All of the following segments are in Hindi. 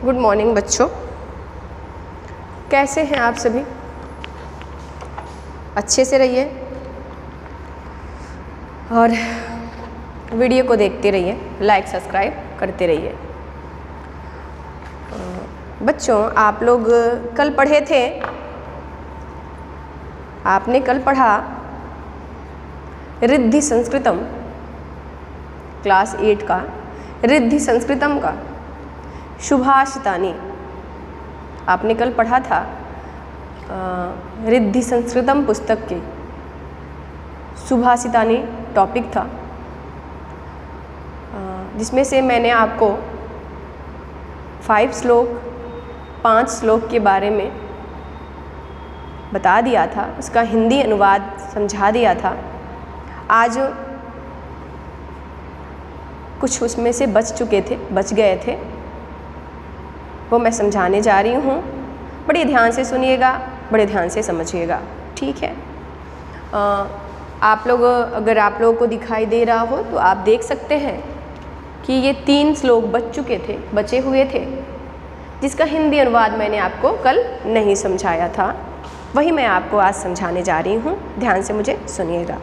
गुड मॉर्निंग बच्चों, कैसे हैं आप सभी? अच्छे से रहिए और वीडियो को देखते रहिए, लाइक सब्सक्राइब करते रहिए। बच्चों, आप लोग कल पढ़े थे, आपने कल पढ़ा रिद्धि संस्कृतम, क्लास 8 का रिद्धि संस्कृतम का सुभाषितानि। आपने कल पढ़ा था रिद्धि संस्कृतम पुस्तक की सुभाषितानि टॉपिक था, जिसमें से मैंने आपको 5 श्लोक के बारे में बता दिया था, उसका हिंदी अनुवाद समझा दिया था। आज कुछ उसमें से बच गए थे, वो मैं समझाने जा रही हूँ। बड़े ध्यान से सुनिएगा, बड़े ध्यान से समझिएगा, ठीक है? अगर आप लोगों को दिखाई दे रहा हो तो आप देख सकते हैं कि ये 3 श्लोक बचे हुए थे, जिसका हिंदी अनुवाद मैंने आपको कल नहीं समझाया था, वही मैं आपको आज समझाने जा रही हूँ। ध्यान से मुझे सुनिएगा।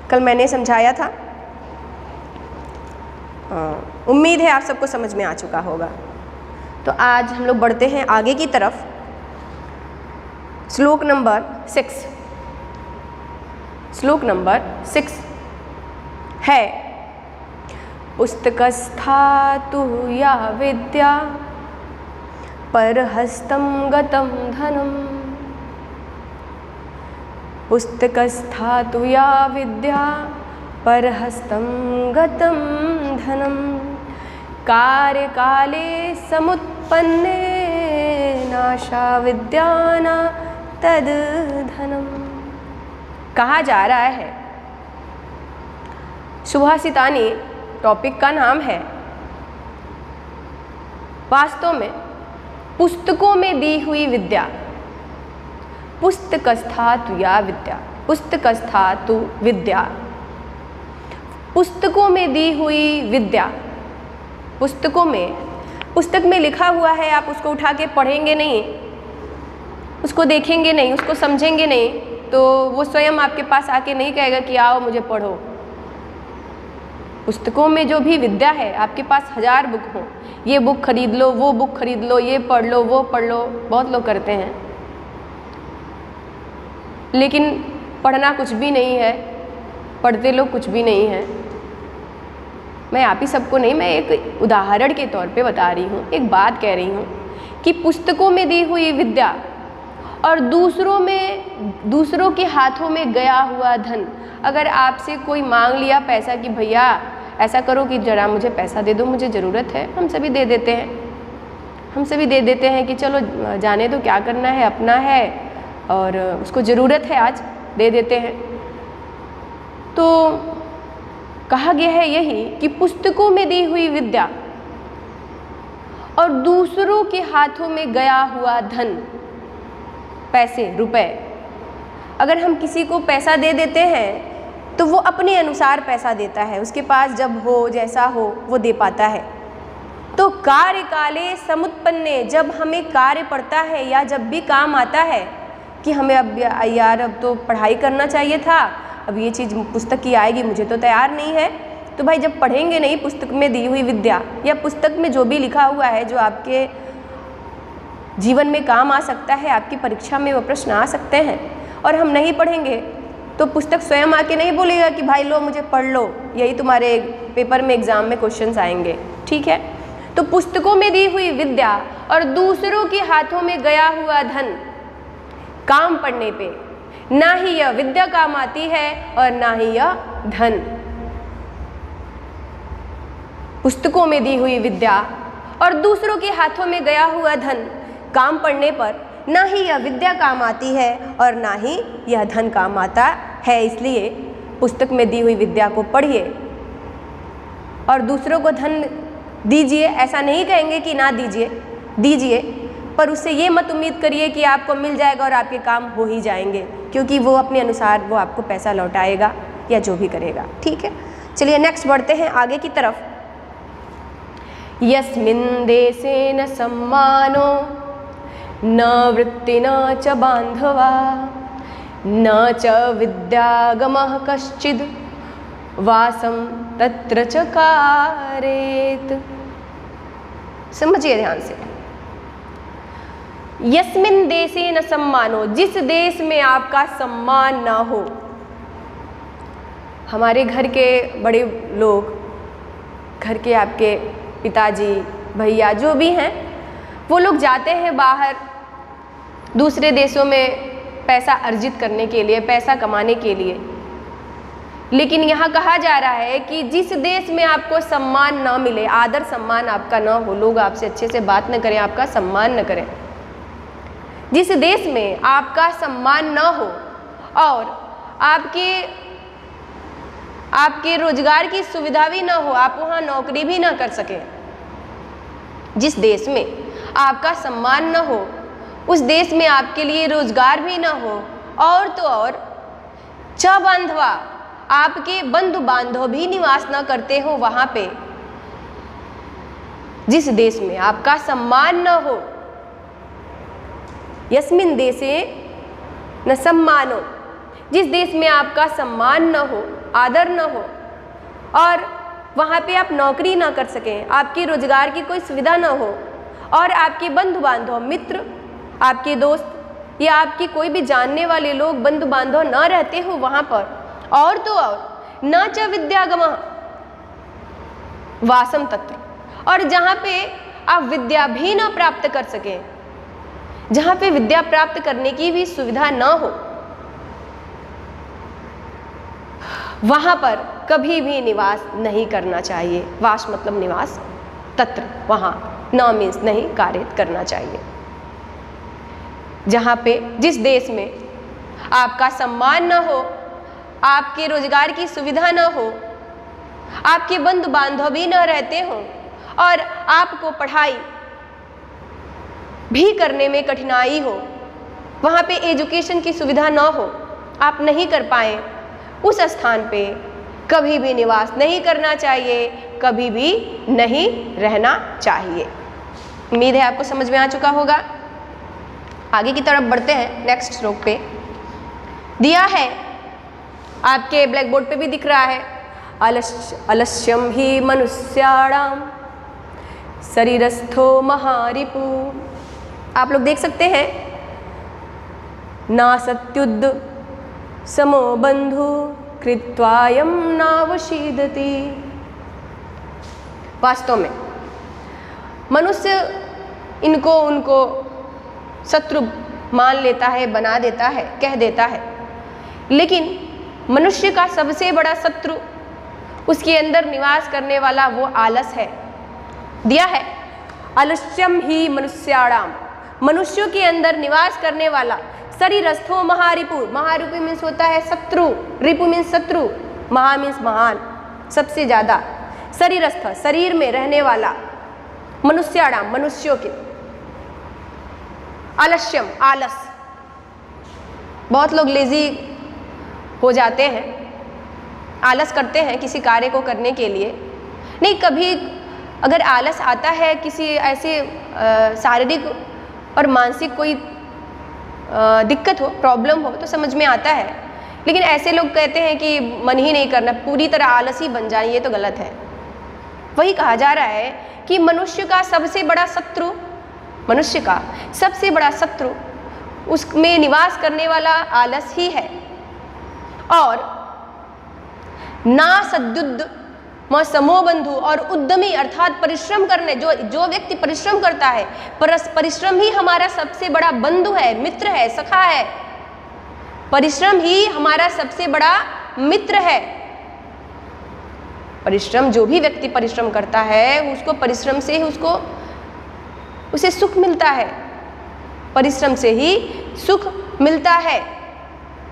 कल मैंने समझाया था, उम्मीद है आप सबको समझ में आ चुका होगा। तो आज हम लोग बढ़ते हैं आगे की तरफ। श्लोक नंबर 6 है, पुस्तकस्थातु या विद्या परहस्तं गतं धनम्। पुस्तकस्थातु या विद्या परहस्तं गतं धनम्। कार्यकाले समुत्पन्ने नाशा विद्याना तद धनम्। कहा जा रहा है, सुभाषितानि टॉपिक का नाम है। वास्तव में पुस्तकों में दी हुई विद्या, पुस्तकस्थातु या विद्या, पुस्तकस्थातु विद्या, पुस्तकों में दी हुई विद्या। पुस्तक में लिखा हुआ है, आप उसको उठा के पढ़ेंगे नहीं, उसको देखेंगे नहीं, उसको समझेंगे नहीं, तो वो स्वयं आपके पास आके नहीं कहेगा कि आओ मुझे पढ़ो। पुस्तकों में जो भी विद्या है, आपके पास 1000 बुक हो, ये बुक खरीद लो, वो बुक खरीद लो, ये पढ़ लो, वो पढ़ लो, बहुत लोग करते हैं, लेकिन पढ़ना कुछ भी नहीं है, पढ़ते लोग कुछ भी नहीं है। मैं आप ही सबको नहीं, मैं एक उदाहरण के तौर पे बता रही हूँ, एक बात कह रही हूँ कि पुस्तकों में दी हुई विद्या और दूसरों के हाथों में गया हुआ धन। अगर आपसे कोई मांग लिया पैसा कि भैया ऐसा करो कि जरा मुझे पैसा दे दो, मुझे ज़रूरत है, हम सभी दे देते हैं कि चलो जाने दो, क्या करना है, अपना है और उसको ज़रूरत है, आज दे देते हैं। तो कहा गया है यही कि पुस्तकों में दी हुई विद्या और दूसरों के हाथों में गया हुआ धन, पैसे, रुपए, अगर हम किसी को पैसा दे देते हैं तो वो अपने अनुसार पैसा देता है, उसके पास जब हो, जैसा हो वो दे पाता है। तो कार्यकाले समुत्पन्ने, जब हमें कार्य पड़ता है या जब भी काम आता है कि हमें अब यार अब तो पढ़ाई करना चाहिए था, अब ये चीज़ पुस्तक की आएगी, मुझे तो तैयार नहीं है, तो भाई जब पढ़ेंगे नहीं पुस्तक में दी हुई विद्या या पुस्तक में जो भी लिखा हुआ है जो आपके जीवन में काम आ सकता है, आपकी परीक्षा में वो प्रश्न आ सकते हैं, और हम नहीं पढ़ेंगे तो पुस्तक स्वयं आके नहीं बोलेगा कि भाई लो मुझे पढ़ लो, यही तुम्हारे पेपर में, एग्ज़ाम में क्वेश्चंस आएंगे, ठीक है? तो पुस्तकों में दी हुई विद्या और दूसरों के हाथों में गया हुआ धन, काम पड़ने पे ना ही यह विद्या काम आती है और ना ही यह धन। पुस्तकों में दी हुई विद्या और दूसरों के हाथों में गया हुआ धन काम पड़ने पर ना ही यह विद्या काम आती है और ना ही यह धन काम आता है। इसलिए पुस्तक में दी हुई विद्या को पढ़िए और दूसरों को धन दीजिए। ऐसा नहीं कहेंगे कि ना दीजिए, पर उससे ये मत उम्मीद करिए कि आपको मिल जाएगा और आपके काम हो ही जाएंगे, क्योंकि वो अपने अनुसार वो आपको पैसा लौटाएगा या जो भी करेगा, ठीक है? चलिए नेक्स्ट बढ़ते हैं आगे की तरफ। यस्मिन् देशे न सम्मानो न वृत्ति न च बान्धवा न च विद्यागमः कश्चिद् वासं तत्र चकारेत। समझिए ध्यान से। यस्मिन् देशे न सम्मानो, जिस देश में आपका सम्मान ना हो। हमारे घर के बड़े लोग, घर के आपके पिताजी, भैया जो भी हैं, वो लोग जाते हैं बाहर दूसरे देशों में पैसा अर्जित करने के लिए, पैसा कमाने के लिए। लेकिन यहाँ कहा जा रहा है कि जिस देश में आपको सम्मान ना मिले, आदर सम्मान आपका ना हो, लोग आपसे अच्छे से बात न करें, आपका सम्मान न करें, जिस देश में आपका सम्मान ना हो और आपके रोजगार की सुविधा भी ना हो, आप वहाँ नौकरी भी ना कर सकें, जिस देश में आपका सम्मान ना हो, उस देश में आपके लिए रोजगार भी ना हो, और तो और च बांधवा, आपके बंधु बांधव भी निवास ना करते हो वहाँ पे, जिस देश में आपका सम्मान न हो। यस्मिन् देशे न सम्मानो, जिस देश में आपका सम्मान न हो, आदर न हो, और वहाँ पे आप नौकरी ना कर सकें, आपकी रोजगार की कोई सुविधा ना हो, और आपके बंधु बांधव, मित्र, आपके दोस्त या आपके कोई भी जानने वाले लोग, बंधु बांधव ना रहते हो वहाँ पर, और तो और न च विद्यागमः वासम तत्र, और जहाँ पे आप विद्या भी ना प्राप्त कर सकें, जहाँ पे विद्या प्राप्त करने की भी सुविधा ना हो, वहाँ पर कभी भी निवास नहीं करना चाहिए। वास मतलब निवास, तत्र वहाँ, न मीन्स नहीं, कार्य करना चाहिए। जहाँ पे, जिस देश में आपका सम्मान न हो, आपके रोजगार की सुविधा न हो, आपके बंधु बांधव भी न रहते हों, और आपको पढ़ाई भी करने में कठिनाई हो, वहाँ पे एजुकेशन की सुविधा न हो, आप नहीं कर पाएँ, उस स्थान पे कभी भी निवास नहीं करना चाहिए, कभी भी नहीं रहना चाहिए। उम्मीद है आपको समझ में आ चुका होगा। आगे की तरफ बढ़ते हैं। नेक्स्ट श्लोक पे दिया है, आपके ब्लैक बोर्ड पे भी दिख रहा है, अलस्यम ही मनुष्याणाम शरीरस्थो महारिपु। आप लोग देख सकते हैं, ना सत्युद्ध समो बंधु कृत्वायम नावशीदति। वास्तव में मनुष्य उनको शत्रु मान लेता है, बना देता है, कह देता है, लेकिन मनुष्य का सबसे बड़ा शत्रु, उसके अंदर निवास करने वाला वो आलस है। दिया है, अलस्यम ही मनुष्याणाम, मनुष्यों के अंदर निवास करने वाला, शरीरस्थो महारिपु, महारिपु मीन्स होता है शत्रु, रिपु मीन्स शत्रु, महा मीन्स महान, सबसे ज्यादा, शरीरस्थ शरीर में रहने वाला, मनुष्याणाम मनुष्यों के, आलस्यम आलस, बहुत लोग लेजी हो जाते हैं, आलस करते हैं किसी कार्य को करने के लिए। नहीं, कभी अगर आलस आता है किसी ऐसे शारीरिक और मानसिक कोई दिक्कत हो, प्रॉब्लम हो, तो समझ में आता है, लेकिन ऐसे लोग कहते हैं कि मन ही नहीं करना, पूरी तरह आलसी बन जाए, ये तो गलत है। वही कहा जा रहा है कि मनुष्य का सबसे बड़ा शत्रु, मनुष्य का सबसे बड़ा शत्रु उसमें निवास करने वाला आलस ही है। और ना सद्युद्ध म समो बंधु, और उद्यमी अर्थात परिश्रम करने, जो व्यक्ति परिश्रम करता है, परिश्रम ही हमारा सबसे बड़ा बंधु है, मित्र है, सखा है। परिश्रम ही हमारा सबसे बड़ा मित्र है। परिश्रम, जो भी व्यक्ति परिश्रम करता है, उसको परिश्रम से ही उसे सुख मिलता है, परिश्रम से ही सुख मिलता है।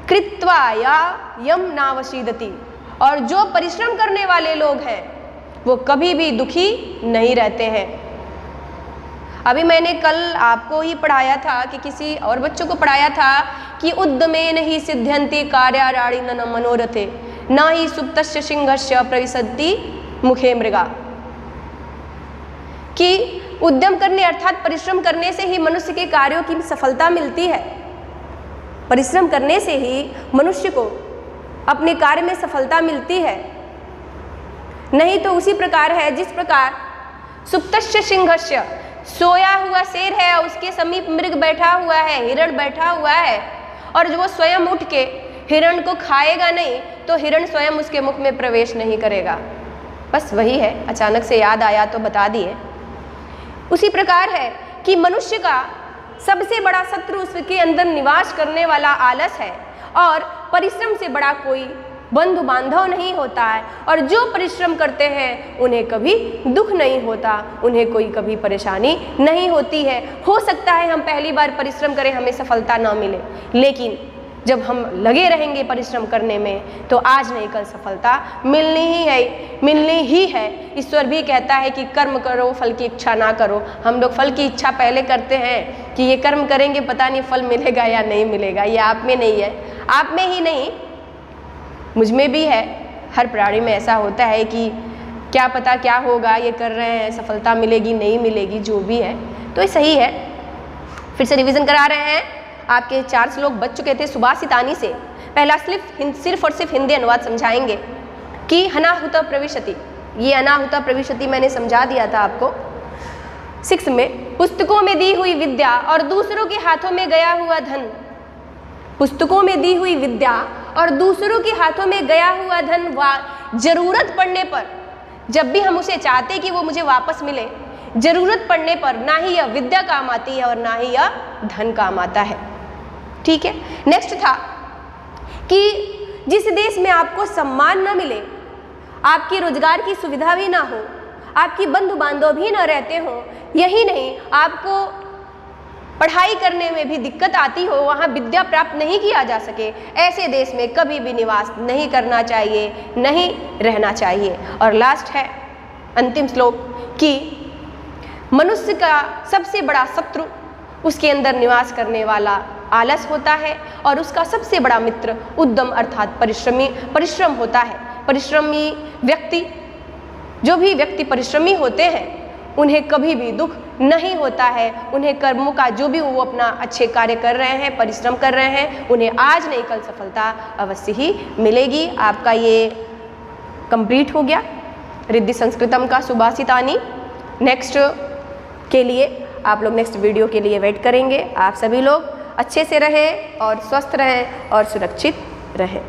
कृत्वा या यम नावशीदति, और जो परिश्रम करने वाले लोग हैं वो कभी भी दुखी नहीं रहते हैं। अभी मैंने कल आपको ही पढ़ाया था कि किसी और बच्चों को पढ़ाया था कि उद्यमेन ही सिद्ध्यन्ति कार्याराणि न मनोरथे न ही सुप्तस्य सिंहस्य प्रविशन्ति मुखे मृगा। कि उद्यम करने अर्थात परिश्रम करने से ही मनुष्य के कार्यों की सफलता मिलती है। परिश्रम करने से ही मनुष्य को अपने कार्य में सफलता मिलती है। नहीं तो उसी प्रकार है जिस प्रकार सुप्तस्य सिंहस्य, सोया हुआ शेर है, उसके समीप मृग बैठा हुआ है, हिरण बैठा हुआ है, और जो वो स्वयं उठ के हिरण को खाएगा नहीं तो हिरण स्वयं उसके मुख में प्रवेश नहीं करेगा। बस वही है, अचानक से याद आया तो बता दिए। उसी प्रकार है कि मनुष्य का सबसे बड़ा शत्रु उसके अंदर निवास करने वाला आलस है, और परिश्रम से बड़ा कोई बंधु बांधव नहीं होता है। और जो परिश्रम करते हैं उन्हें कभी दुख नहीं होता, उन्हें कोई कभी परेशानी नहीं होती है। हो सकता है हम पहली बार परिश्रम करें, हमें सफलता ना मिले, लेकिन जब हम लगे रहेंगे परिश्रम करने में तो आज नहीं कल सफलता मिलनी ही है। ईश्वर भी कहता है कि कर्म करो, फल की इच्छा ना करो। हम लोग फल की इच्छा पहले करते हैं कि ये कर्म करेंगे पता नहीं फल मिलेगा या नहीं मिलेगा। ये आप में नहीं है, आप में ही नहीं मुझ में भी है, हर प्राणी में ऐसा होता है कि क्या पता क्या होगा, ये कर रहे हैं सफलता मिलेगी नहीं मिलेगी, जो भी है। तो ये सही है। फिर से रिवीजन करा रहे हैं, आपके 4 श्लोक बच चुके थे सुभाषितानी से। पहला सिर्फ और सिर्फ हिंदी अनुवाद समझाएंगे कि अनाहुत प्रविशति, ये अनाहुत प्रविशति मैंने समझा दिया था आपको 6 में। पुस्तकों में दी हुई विद्या और दूसरों के हाथों में गया हुआ धन, पुस्तकों में दी हुई विद्या और दूसरों के हाथों में गया हुआ धन जरूरत पड़ने पर, जब भी हम उसे चाहते कि वो मुझे वापस मिले, जरूरत पड़ने पर ना ही यह विद्या काम आती है और ना ही यह धन काम आता है। ठीक है। नेक्स्ट था कि जिस देश में आपको सम्मान न मिले, आपकी रोजगार की सुविधा भी ना हो, आपकी बंधु बांधव भी न रहते हो, यही नहीं आपको पढ़ाई करने में भी दिक्कत आती हो, वहाँ विद्या प्राप्त नहीं किया जा सके, ऐसे देश में कभी भी निवास नहीं करना चाहिए, नहीं रहना चाहिए। और लास्ट है अंतिम श्लोक कि मनुष्य का सबसे बड़ा शत्रु उसके अंदर निवास करने वाला आलस होता है, और उसका सबसे बड़ा मित्र उद्यम अर्थात परिश्रम होता है। परिश्रमी व्यक्ति, जो भी व्यक्ति परिश्रमी होते हैं उन्हें कभी भी दुख नहीं होता है। उन्हें कर्मों का जो भी वो अपना अच्छे कार्य कर रहे हैं, परिश्रम कर रहे हैं, उन्हें आज नहीं कल सफलता अवश्य ही मिलेगी। आपका ये कंप्लीट हो गया रिद्धि संस्कृतम का सुभाषितानी। नेक्स्ट के लिए आप लोग नेक्स्ट वीडियो के लिए वेट करेंगे। आप सभी लोग अच्छे से रहें और स्वस्थ रहें और सुरक्षित रहें।